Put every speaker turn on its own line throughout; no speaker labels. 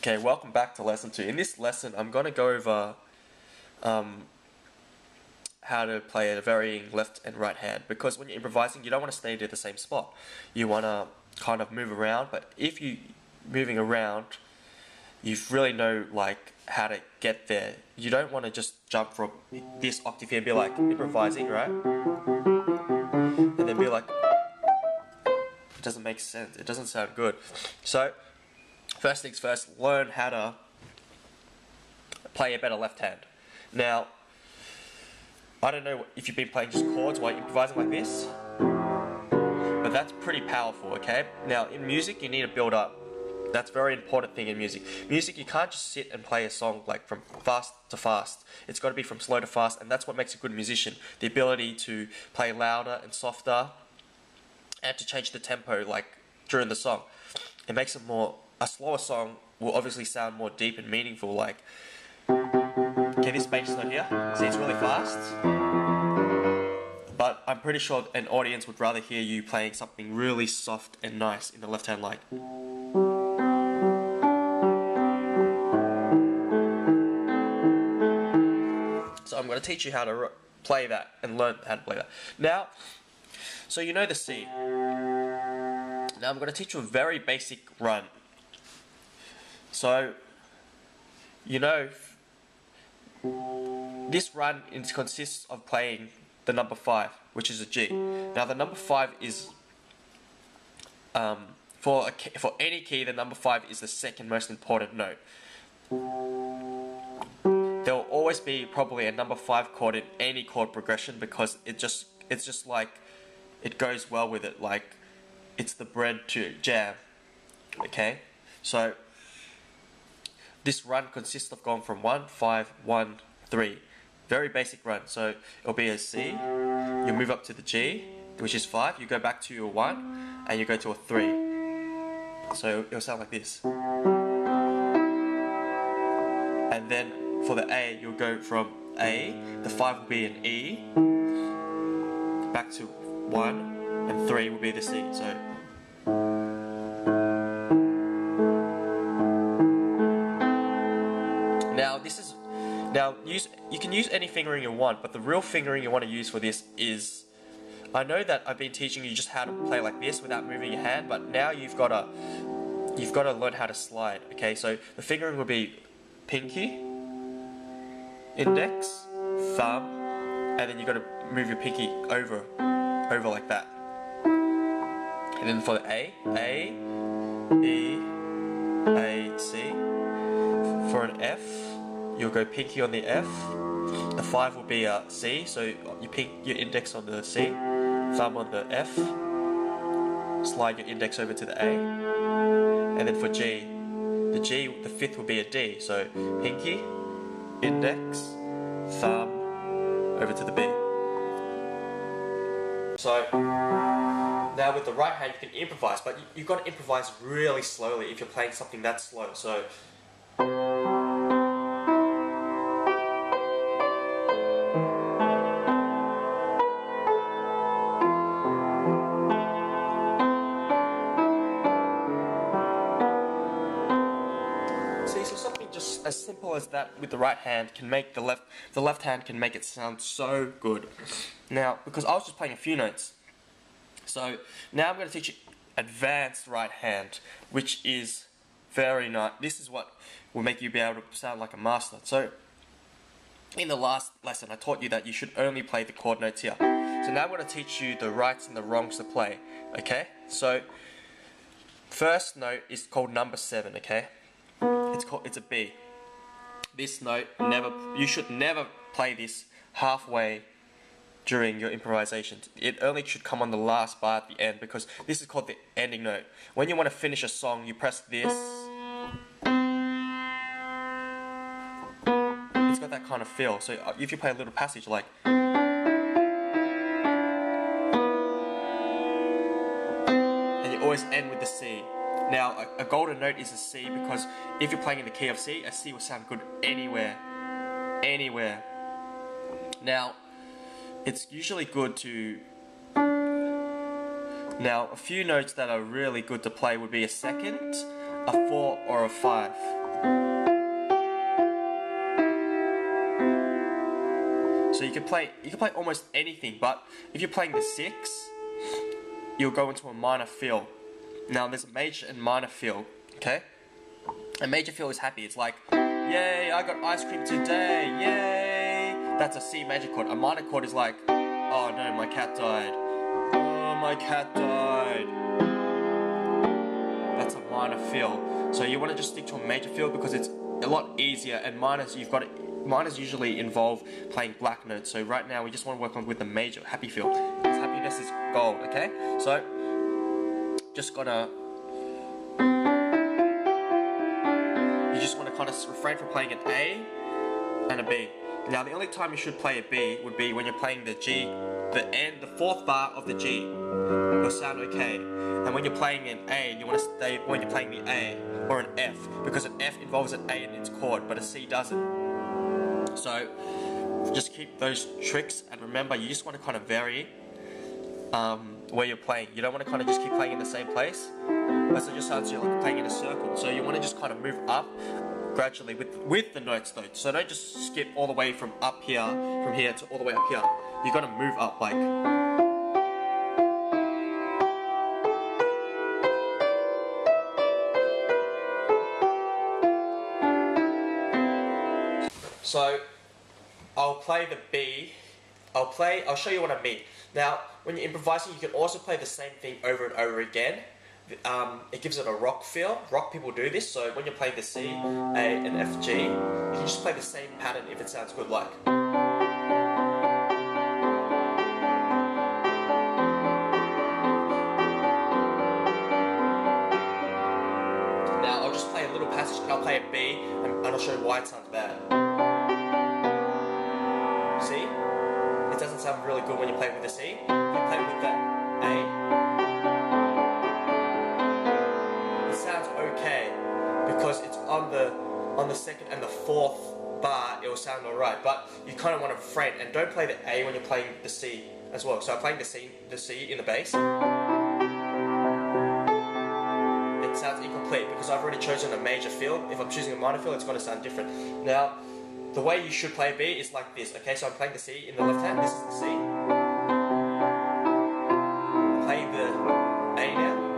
Okay, welcome back to lesson 2. In this lesson, I'm going to go over how to play a varying left and right hand, because when you're improvising, you don't want to stay at the same spot. You want to kind of move around, but if you're moving around, you really know like how to get there. You don't want to just jump from this octave here and be like improvising, right? And then be like, it doesn't make sense. It doesn't sound good. So, first things first, learn how to play a better left hand. Now, I don't know if you've been playing just chords while improvising like this, but that's pretty powerful, okay? Now, in music, you need to build up. That's a very important thing in music. Music, you can't just sit and play a song like from fast to fast. It's got to be from slow to fast, and that's what makes a good musician. The ability to play louder and softer, and to change the tempo like during the song. It makes it more, a slower song will obviously sound more deep and meaningful, like, okay, this bass note here, see it's really fast, but I'm pretty sure an audience would rather hear you playing something really soft and nice in the left hand, like. So I'm going to teach you how to play that and learn how to play that. Now, so you know the C. Now I'm going to teach you a very basic run. So, you know, this run consists of playing the number 5, which is a G. Now the number 5 is, for any key, the number 5 is the second most important note. There will always be probably a number 5 chord in any chord progression, because it's just like, it goes well with it, like it's the bread to jam. Okay, so this run consists of going from 1, 5, 1, 3. Very basic run. So it'll be a C, you move up to the G, which is 5, you go back to your 1, and you go to a 3. So it'll sound like this. And then for the A, you'll go from A, the 5 will be an E, back to 1, and 3 will be the C. So you can use any fingering you want, but the real fingering you want to use for this is, I know that I've been teaching you just how to play like this without moving your hand, but now you've got to learn how to slide. Okay, so the fingering will be pinky, index, thumb, and then you've got to move your pinky over like that. And then for the A, E, A, C. For an F, you'll go pinky on the F. The 5 will be a C, so your index on the C, thumb on the F, slide your index over to the A, and then for G, the 5th will be a D, so pinky, index, thumb, over to the B. So now with the right hand you can improvise, but you've got to improvise really slowly if you're playing something that slow. So something just as simple as that with the right hand can make the left hand can make it sound so good. Now, because I was just playing a few notes, so now I'm going to teach you advanced right hand, which is very nice. This is what will make you be able to sound like a master. So in the last lesson I taught you that you should only play the chord notes here. So now I'm going to teach you the rights and the wrongs to play. Okay, so first note is called number 7. Okay, it's a B. This note, you should never play this halfway during your improvisation. It only should come on the last bar at the end, because this is called the ending note. When you want to finish a song, you press this. It's got that kind of feel. So if you play a little passage like, and you always end with the C. Now, a golden note is a C, because if you're playing in the key of C, a C will sound good anywhere. Now, it's usually good to... Now, a few notes that are really good to play would be a second, a 4, or a 5. So you can play almost anything, but if you're playing the 6, you'll go into a minor feel. Now there's a major and minor feel, okay? A major feel is happy. It's like, yay, I got ice cream today, yay! That's a C major chord. A minor chord is like, oh no, my cat died. Oh, my cat died. That's a minor feel. So you want to just stick to a major feel because it's a lot easier, and minors usually involve playing black notes. So right now we just want to work on with the major happy feel. Because happiness is gold, okay? So just gonna kind of refrain from playing an A and a B. Now the only time you should play a B would be when you're playing the G, the 4th bar of the G. It'll sound okay. And when you're playing an A, you want to stay when you're playing the A, or an F, because an F involves an A in its chord, but a C doesn't. So just keep those tricks, and remember, you just want to kind of vary where you're playing. You don't want to kind of just keep playing in the same place, because it just sounds like playing in a circle. So you want to just kind of move up gradually with the notes though. So don't just skip all the way from here to all the way up here. You got to move up like. So I'll play the B. I'll show you what I mean. Now, when you're improvising, you can also play the same thing over and over again. It gives it a rock feel. Rock people do this, so when you're playing the C, A, and F, G, you can just play the same pattern if it sounds good, like. Now, I'll just play a little passage, and I'll play a B, and I'll show you why it sounds bad. See? It doesn't sound really good when you play with the C. You play with the A. Okay, because it's on the 2nd and the 4th bar, it will sound alright, but you kind of want to refrain, and don't play the A when you're playing the C as well. So I'm playing the C in the bass. It sounds incomplete because I've already chosen a major feel. If I'm choosing a minor feel, it's going to sound different. Now, the way you should play B is like this. Okay, so I'm playing the C in the left hand. This is the C. I'm playing the A now.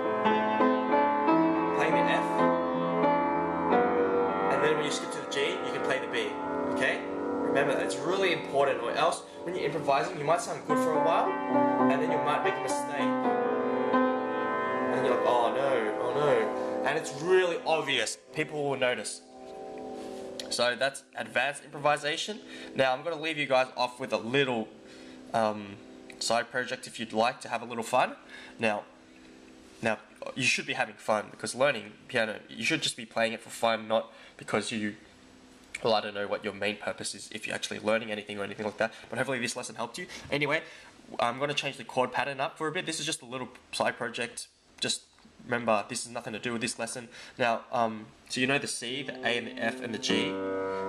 When you skip to the G, you can play the B, okay? Remember, it's really important, or else when you're improvising, you might sound good for a while, and then you might make a mistake. And you're like, oh no. And it's really obvious. People will notice. So that's advanced improvisation. Now I'm going to leave you guys off with a little side project if you'd like to have a little fun. Now, you should be having fun, because learning piano, you should just be playing it for fun, not because well, I don't know what your main purpose is, if you're actually learning anything or anything like that, but hopefully this lesson helped you. Anyway, I'm going to change the chord pattern up for a bit. This is just a little side project. Just remember, this has nothing to do with this lesson. Now, so you know the C, the A, and the F, and the G.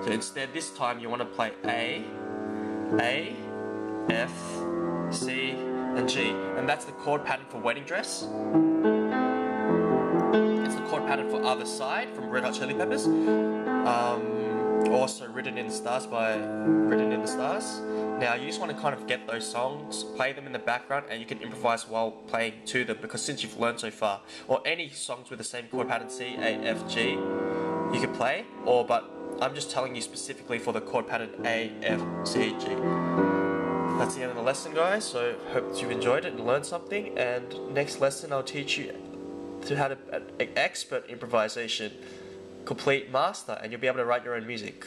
So instead, this time you want to play A, F, C, and G. And that's the chord pattern for Wedding Dress. It's the chord pattern for Otherside from Red Hot Chili Peppers. Also Written in the Stars by Written in the Stars. Now you just want to kind of get those songs, play them in the background, and you can improvise while playing to them, because since you've learned so far, or any songs with the same chord pattern C, A, F, G, you can play, but I'm just telling you specifically for the chord pattern A, F, C, G. That's the end of the lesson, guys, so hope you enjoyed it and learned something, and next lesson I'll teach you how to expert improvisation, complete master, and you'll be able to write your own music.